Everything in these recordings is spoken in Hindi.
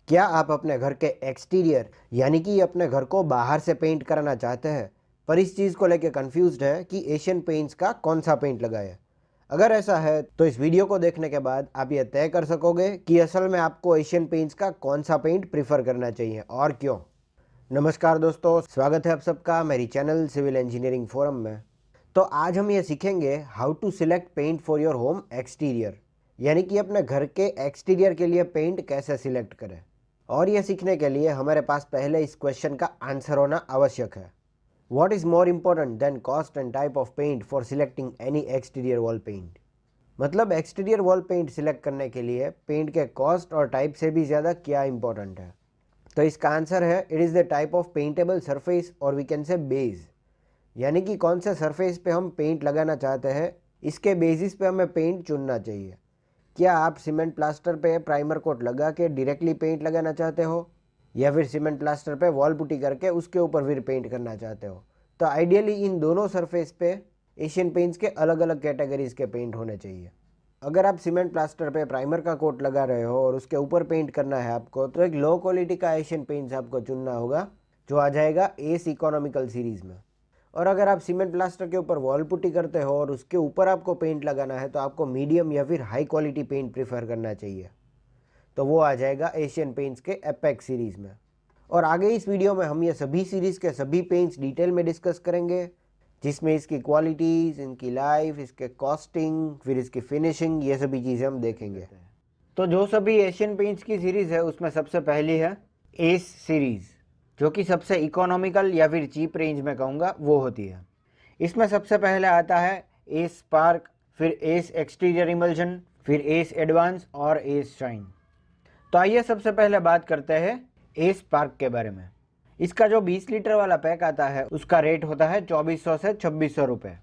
क्या आप अपने घर के एक्सटीरियर यानी कि अपने घर को बाहर से पेंट कराना चाहते हैं, पर इस चीज़ को लेकर कंफ्यूज्ड है कि एशियन पेंट्स का कौन सा पेंट लगाए? अगर ऐसा है तो इस वीडियो को देखने के बाद आप ये तय कर सकोगे कि असल में आपको एशियन पेंट्स का कौन सा पेंट प्रीफर करना चाहिए और क्यों। नमस्कार दोस्तों, स्वागत है आप सबका मेरी चैनल सिविल इंजीनियरिंग फोरम में। तो आज हम ये सीखेंगे how to select paint for your home exterior, यानी कि अपने घर के एक्सटीरियर के लिए पेंट कैसे सिलेक्ट करें। और यह सीखने के लिए हमारे पास पहले इस क्वेश्चन का आंसर होना आवश्यक है। What is more important than cost and type of paint for selecting any exterior wall paint. मतलब एक्सटीरियर वॉल पेंट सिलेक्ट करने के लिए पेंट के कॉस्ट और टाइप से भी ज़्यादा क्या इंपॉर्टेंट है। तो इसका आंसर है it is the type of paintable surface और वी कैन से बेस, यानी कि कौन से सरफेस पे हम पेंट लगाना चाहते हैं, इसके बेसिस पे हमें पेंट चुनना चाहिए। क्या आप सीमेंट प्लास्टर पे प्राइमर कोट लगा के डायरेक्टली पेंट लगाना चाहते हो, या फिर सीमेंट प्लास्टर पे वॉल पुट्टी करके उसके ऊपर फिर पेंट करना चाहते हो? तो आइडियली इन दोनों सरफेस पे एशियन पेंट्स के अलग अलग कैटेगरीज के पेंट होने चाहिए। अगर आप सीमेंट प्लास्टर पे प्राइमर का कोट लगा रहे हो और उसके ऊपर पेंट करना है आपको, तो एक लो क्वालिटी का एशियन पेंट्स आपको चुनना होगा जो आ जाएगा एस इकोनॉमिकल सीरीज़ में। और अगर आप सीमेंट प्लास्टर के ऊपर वॉल पुट्टी करते हो और उसके ऊपर आपको पेंट लगाना है, तो आपको मीडियम या फिर हाई क्वालिटी पेंट प्रीफर करना चाहिए। तो वो आ जाएगा एशियन पेंट्स के एपेक्स सीरीज़ में। और आगे इस वीडियो में हम ये सभी सीरीज़ के सभी पेंट्स डिटेल में डिस्कस करेंगे, जिसमें इसकी क्वालिटीज़, इनकी लाइफ, इसके कॉस्टिंग, फिर इसकी फिनिशिंग, ये सभी चीज़ें हम देखेंगे। तो जो सभी एशियन पेंट्स की सीरीज़ है उसमें सबसे पहली है एस सीरीज़, जो कि सबसे इकोनॉमिकल या फिर चीप रेंज में कहूँगा वो होती है। इसमें सबसे पहले आता है एस स्पार्क, फिर एस एक्सटीरियर इमल्जन, फिर एस एडवांस और एस शाइन। तो आइए सबसे पहले बात करते हैं एस स्पार्क के बारे में। इसका जो 20 लीटर वाला पैक आता है उसका रेट होता है 2400 से 2600 रुपये।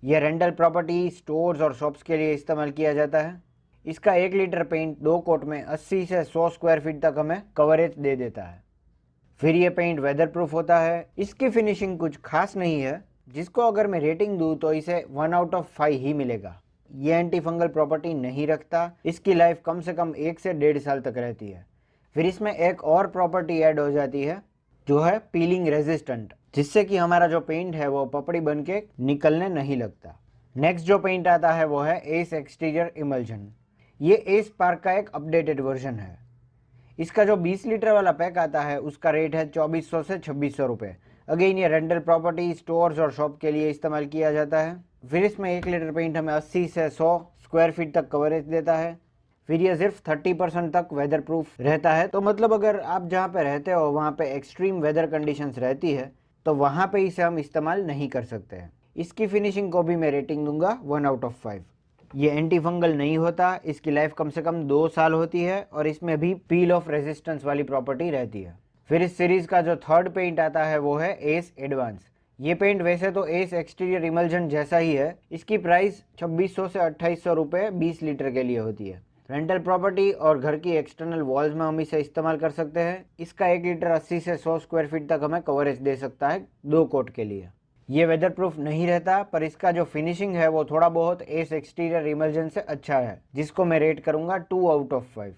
यह रेंटल प्रॉपर्टी, स्टोर्स और शॉप्स के लिए इस्तेमाल किया जाता है। इसका 1 लीटर पेंट 2 कोट में 80 से 100 स्क्वायर फीट तक हमें कवरेज दे देता है। फिर ये पेंट वेदर प्रूफ होता है। इसकी फिनिशिंग कुछ खास नहीं है, जिसको अगर मैं रेटिंग दूं तो इसे 1 आउट ऑफ 5 ही मिलेगा। ये एंटी फंगल प्रॉपर्टी नहीं रखता। इसकी लाइफ कम से कम 1 से 1.5 साल तक रहती है। फिर इसमें एक और प्रॉपर्टी ऐड हो जाती है जो है पीलिंग रेजिस्टेंट, जिससे कि हमारा जो पेंट है वो पपड़ी बन के निकलने नहीं लगता। नेक्स्ट जो पेंट आता है वो है एस एक्सटीरियर इमल्जन। ये एस स्पार्क का एक अपडेटेड वर्जन है। इसका जो 20 लीटर वाला पैक आता है उसका रेट है 2400 से 2600 रुपये। अगेन ये रेंटल प्रॉपर्टी, स्टोर्स और शॉप के लिए इस्तेमाल किया जाता है। फिर इसमें 1 लीटर पेंट हमें 80 से 100 स्क्वायर फीट तक कवरेज देता है। फिर ये सिर्फ 30% तक वेदर प्रूफ रहता है। तो मतलब अगर आप जहाँ पे रहते हो वहाँ पे एक्सट्रीम वेदर कंडीशंस रहती है तो वहाँ पे इसे हम इस्तेमाल नहीं कर सकते हैं। इसकी फिनिशिंग को भी मैं रेटिंग दूंगा 1 आउट ऑफ 5। ये एंटी फंगल नहीं होता। इसकी लाइफ कम से कम 2 साल होती है और इसमें भी पील ऑफ रेजिस्टेंस वाली प्रॉपर्टी रहती है। फिर इस सीरीज का जो थर्ड पेंट आता है वो है एस एडवांस। ये पेंट वैसे तो एस एक्सटीरियर इमल्जन जैसा ही है। इसकी प्राइस 2600 से 2800 रुपये 20 लीटर के लिए होती है। रेंटल प्रॉपर्टी और घर की एक्सटर्नल वॉल्स में हम इसे इस्तेमाल कर सकते हैं। इसका 1 लीटर 80 से 100 स्क्वायर फीट तक हमें कवरेज दे सकता है 2 कोट के लिए। ये वेदर प्रूफ नहीं रहता, पर इसका जो फिनिशिंग है वो थोड़ा बहुत एस एक्सटीरियर इमल्जन से अच्छा है, जिसको मैं रेट करूंगा 2 आउट ऑफ 5।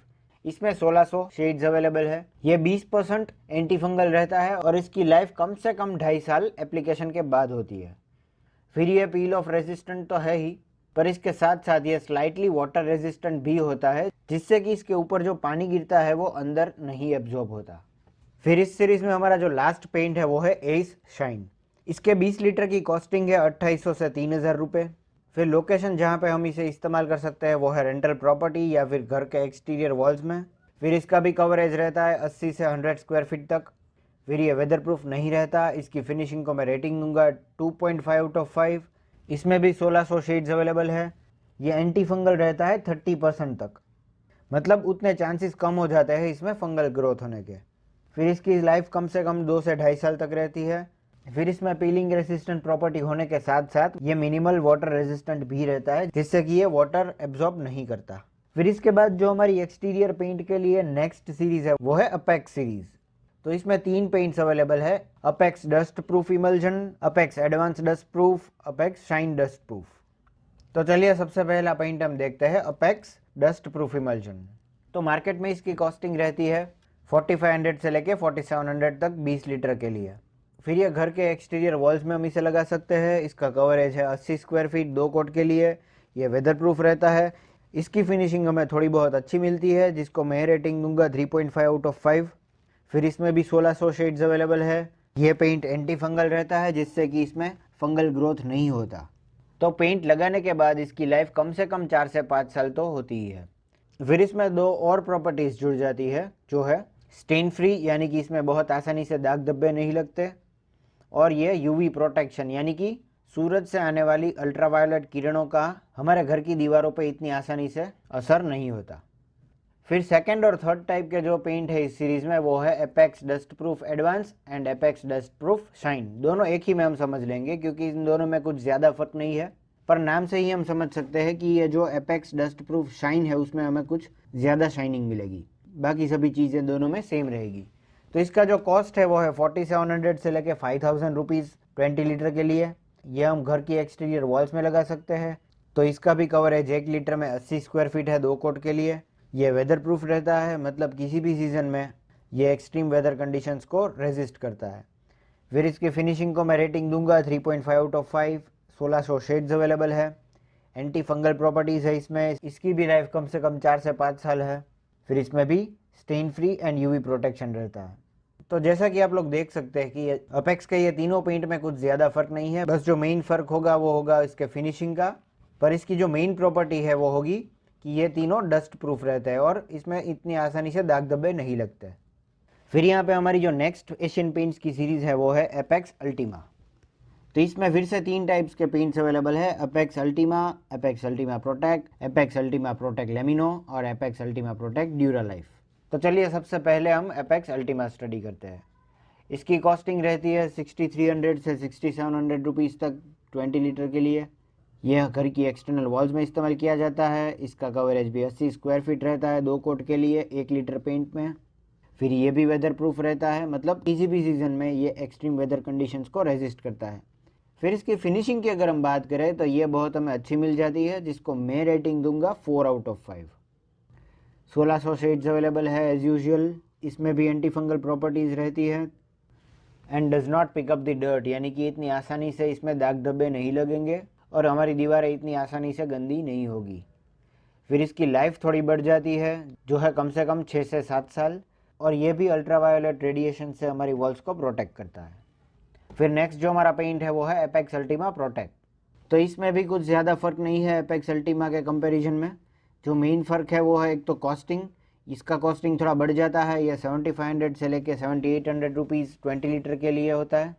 इसमें 1600 शेड्स अवेलेबल है। ये 20% एंटी फंगल रहता है और इसकी लाइफ कम से कम 2.5 साल एप्लीकेशन के बाद होती है। फिर ये पील ऑफ रेजिस्टेंट तो है ही, पर इसके साथ साथ ये स्लाइटली वाटर रेजिस्टेंट भी होता है, जिससे कि इसके ऊपर जो पानी गिरता है वो अंदर नहीं एब्जॉर्ब होता। फिर इस सीरीज में हमारा जो लास्ट पेंट है वो है एस शाइन। इसके 20 लीटर की कॉस्टिंग है 2800 से 3000 रुपये। फिर लोकेशन जहाँ पे हम इसे इस्तेमाल कर सकते हैं वो है रेंटल प्रॉपर्टी या फिर घर के एक्सटीरियर वॉल्स में। फिर इसका भी कवरेज रहता है 80 से 100 स्क्वायर फीट तक। फिर ये वेदर प्रूफ नहीं रहता। इसकी फिनिशिंग को मैं रेटिंग दूंगा 2.5 आउट ऑफ 5। इसमें भी 1600 शेड्स अवेलेबल है। ये एंटी फंगल रहता है 30% तक, मतलब उतने चांसेस कम हो जाते हैं इसमें फंगल ग्रोथ होने के। फिर इसकी लाइफ कम से कम 2 से 2.5 साल तक रहती है। फिर इसमें पीलिंग रेजिस्टेंट प्रॉपर्टी होने के साथ साथ ये मिनिमल वाटर रेजिस्टेंट भी रहता है, जिससे कि ये वाटर एब्जॉर्ब नहीं करता। फिर इसके बाद जो हमारी एक्सटीरियर पेंट के लिए नेक्स्ट सीरीज है वो है अपेक्स सीरीज। तो इसमें 3 पेंट्स अवेलेबल है, apex dust proof emulsion, apex advance dust proof, apex shine dust proof. तो चलिए सबसे पहला पेंट हम देखते हैं अपेक्स डस्ट प्रूफ इमल्जन। तो मार्केट में इसकी कॉस्टिंग रहती है 4500 से लेके 4700 तक 20 लीटर के लिए। फिर ये घर के एक्सटीरियर वॉल्स में हम इसे लगा सकते हैं। इसका कवरेज है 80 स्क्वायर फीट 2 कोट के लिए। ये वेदर प्रूफ रहता है। इसकी फिनिशिंग हमें थोड़ी बहुत अच्छी मिलती है, जिसको मैं रेटिंग दूंगा 3.5 आउट ऑफ 5। फिर इसमें भी 1600 शेड्स अवेलेबल है। ये पेंट एंटी फंगल रहता है, जिससे कि इसमें फंगल ग्रोथ नहीं होता। तो पेंट लगाने के बाद इसकी लाइफ कम से कम 4 से 5 साल तो होती ही है। फिर इसमें 2 और प्रॉपर्टीज़ जुड़ जाती है, जो है स्टेन फ्री, यानी कि इसमें बहुत आसानी से दाग धब्बे नहीं लगते, और ये यूवी प्रोटेक्शन, यानी कि सूरज से आने वाली अल्ट्रावायलेट किरणों का हमारे घर की दीवारों पे इतनी आसानी से असर नहीं होता। फिर सेकंड और थर्ड टाइप के जो पेंट है इस सीरीज़ में, वो है apex dust proof advance and apex dust proof shine. दोनों एक ही में हम समझ लेंगे, क्योंकि इन दोनों में कुछ ज़्यादा फर्क नहीं है, पर नाम से ही हम समझ सकते हैं कि ये जो एपेक्स डस्ट प्रूफ शाइन है उसमें हमें कुछ ज़्यादा शाइनिंग मिलेगी, बाकी सभी चीज़ें दोनों में सेम रहेगी। तो इसका जो कॉस्ट है वो है 4700 से लेके 5000 रुपीज़ 20 लीटर के लिए। ये हम घर की एक्सटीरियर वॉल्स में लगा सकते हैं। तो इसका भी कवरेज 1 लीटर में 80 स्क्वायर फीट है 2 कोट के लिए। ये वेदर प्रूफ रहता है, मतलब किसी भी सीज़न में ये एक्सट्रीम वेदर कंडीशंस को रेजिस्ट करता है। फिर इसकी फिनिशिंग को मैं रेटिंग दूंगा 3.5 आउट ऑफ 5। 1600 शेड्स अवेलेबल है। एंटी फंगल प्रॉपर्टीज़ है इसमें। इसकी भी लाइफ कम से कम 4 से 5 साल है। फिर इसमें भी stain free and UV protection रहता है। तो जैसा कि आप लोग देख सकते हैं कि अपेक्स के ये तीनों पेंट में कुछ ज़्यादा फर्क नहीं है, बस जो मेन फ़र्क होगा वो होगा इसके फिनिशिंग का। पर इसकी जो मेन प्रॉपर्टी है वो होगी कि ये तीनों डस्ट प्रूफ रहते हैं और इसमें इतनी आसानी से दाग धब्बे नहीं लगते। फिर यहाँ पे हमारी जो नेक्स्ट एशियन पेंट्स की सीरीज़ है वो है एपेक्स अल्टीमा। तो इसमें फिर से 3 टाइप्स के पेंट्स अवेलेबल है, Apex Ultima Protect, Apex Ultima Protect Lumino और Apex Ultima Protect Dura Life. तो चलिए सबसे पहले हम एपेक्स अल्टीमा स्टडी करते हैं। इसकी कॉस्टिंग रहती है 6300 से 6700 रुपीज़ तक 20 लीटर के लिए। यह घर की एक्सटर्नल वॉल्स में इस्तेमाल किया जाता है। इसका कवरेज भी 80 स्क्वायर फीट रहता है 2 कोट के लिए 1 लीटर पेंट में। फिर ये भी वेदर प्रूफ रहता है, मतलब किसी भी सीज़न में ये एक्सट्रीम वेदर कंडीशंस को रेजिस्ट करता है। फिर इसकी फिनिशिंग की अगर हम बात करें तो ये बहुत हमें अच्छी मिल जाती है, जिसको मैं रेटिंग दूंगा 4 आउट ऑफ 5। 1600 शेड्स अवेलेबल है एज़ यूजुअल। इसमें भी एंटी फंगल प्रॉपर्टीज़ रहती है and does not pick up the dirt, यानी कि इतनी आसानी से इसमें दाग धब्बे नहीं लगेंगे और हमारी दीवारें इतनी आसानी से गंदी नहीं होगी। फिर इसकी लाइफ थोड़ी बढ़ जाती है, जो है कम से कम 6 से 7 साल, और ये भी अल्ट्रावायोलेट रेडिएशन से हमारी वॉल्स को प्रोटेक्ट करता है। फिर नेक्स्ट जो हमारा पेंट है वो है एपेक्स अल्टीमा प्रोटेक्ट। तो इसमें भी कुछ ज़्यादा फ़र्क नहीं है एपेक्स अल्टीमा के कंपैरिजन में। जो मेन फ़र्क है वो है एक तो कॉस्टिंग। इसका कॉस्टिंग थोड़ा बढ़ जाता है, यह 7500 से लेके 7800 रुपीज़ 20 लीटर के लिए होता है।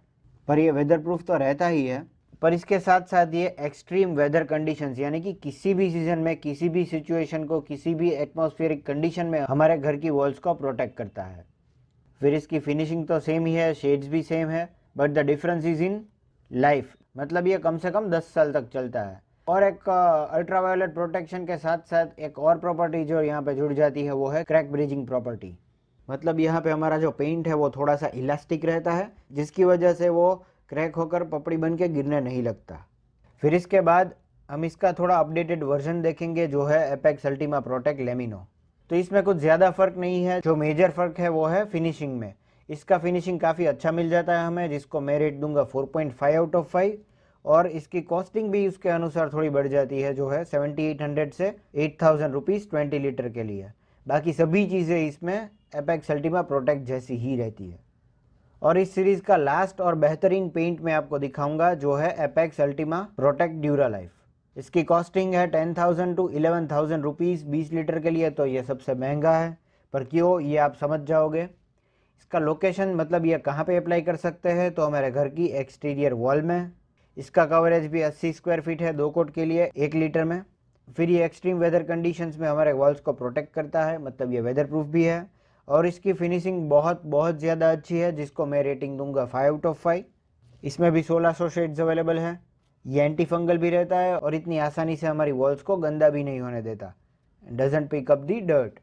पर यह वेदर प्रूफ तो रहता ही है, पर इसके साथ साथ ये एक्सट्रीम वेदर कंडीशंस, यानी कि किसी भी सीज़न में किसी भी सिचुएशन को, किसी भी एटमॉस्फेरिक कंडीशन में हमारे घर की वॉल्स को प्रोटेक्ट करता है। फिर इसकी फिनिशिंग तो सेम ही है, शेड्स भी सेम है, but the difference is in life, मतलब ये कम से कम 10 साल तक चलता है। और एक अल्ट्रावायोलेट प्रोटेक्शन के साथ साथ एक और प्रॉपर्टी जो यहाँ पे जुड़ जाती है वो है क्रैक ब्रिजिंग प्रॉपर्टी। मतलब यहाँ पे हमारा जो पेंट है वो थोड़ा सा इलास्टिक रहता है, जिसकी वजह से वो क्रैक होकर पपड़ी बन के गिरने नहीं लगता। फिर इसके बाद हम इसका थोड़ा अपडेटेड वर्जन देखेंगे, जो है एपेक्स अल्टीमा प्रोटेक्ट लेमिनो। तो इसमें कुछ ज़्यादा फ़र्क नहीं है, जो मेजर फ़र्क है वो है फिनिशिंग में। इसका फिनिशिंग काफ़ी अच्छा मिल जाता है हमें, जिसको मैं रेट दूंगा 4.5 आउट ऑफ 5। और इसकी कॉस्टिंग भी उसके अनुसार थोड़ी बढ़ जाती है, जो है 7800 से 8000 रुपीज़ 20 लीटर के लिए। बाकी सभी चीज़ें इसमें एपेक्स अल्टीमा प्रोटेक्ट जैसी ही रहती है। और इस सीरीज़ का लास्ट और बेहतरीन पेंट मैं आपको दिखाऊंगा, जो है Apex Ultima Protect Dura life. इसकी कॉस्टिंग है 10,000 टू 11,000 रुपीज़ 20 लीटर के लिए, तो ये सबसे महंगा है। पर क्यों, ये आप समझ जाओगे। इसका लोकेशन, मतलब ये कहाँ पे अप्लाई कर सकते हैं, तो हमारे घर की एक्सटीरियर वॉल में। इसका कवरेज भी 80 स्क्वायर फीट है 2 कोट के लिए 1 लीटर में। फिर ये एक्सट्रीम वेदर कंडीशंस में हमारे वॉल्स को प्रोटेक्ट करता है, मतलब ये वेदर प्रूफ भी है। और इसकी फिनिशिंग बहुत बहुत ज़्यादा अच्छी है, जिसको मैं रेटिंग दूंगा 5 आउट ऑफ 5। इसमें भी 1600 शेड्स अवेलेबल है। ये एंटी फंगल भी रहता है और इतनी आसानी से हमारी वॉल्स को गंदा भी नहीं होने देता, doesn't pick up the dirt.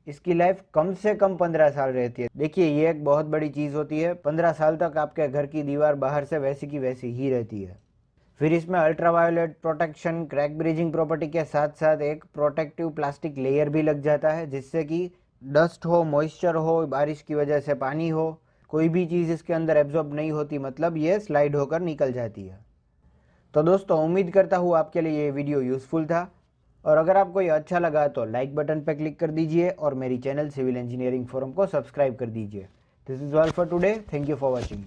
इसकी लाइफ कम से कम 15 साल रहती है। देखिए, ये एक बहुत बड़ी चीज़ होती है, 15 साल तक आपके घर की दीवार बाहर से वैसी की वैसी ही रहती है। फिर इसमें ultraviolet protection, crack bridging property के साथ साथ एक प्रोटेक्टिव प्लास्टिक लेयर भी लग जाता है, जिससे कि डस्ट हो, मॉइस्चर हो, बारिश की वजह से पानी हो, कोई भी चीज़ इसके अंदर एब्जॉर्ब नहीं होती, मतलब ये स्लाइड होकर निकल जाती है। तो दोस्तों उम्मीद करता हूँ आपके लिए ये वीडियो यूज़फुल था, और अगर आपको ये अच्छा लगा तो लाइक बटन पर क्लिक कर दीजिए और मेरी चैनल सिविल इंजीनियरिंग फोरम को सब्सक्राइब कर दीजिए। This is all for today. Thank you for watching.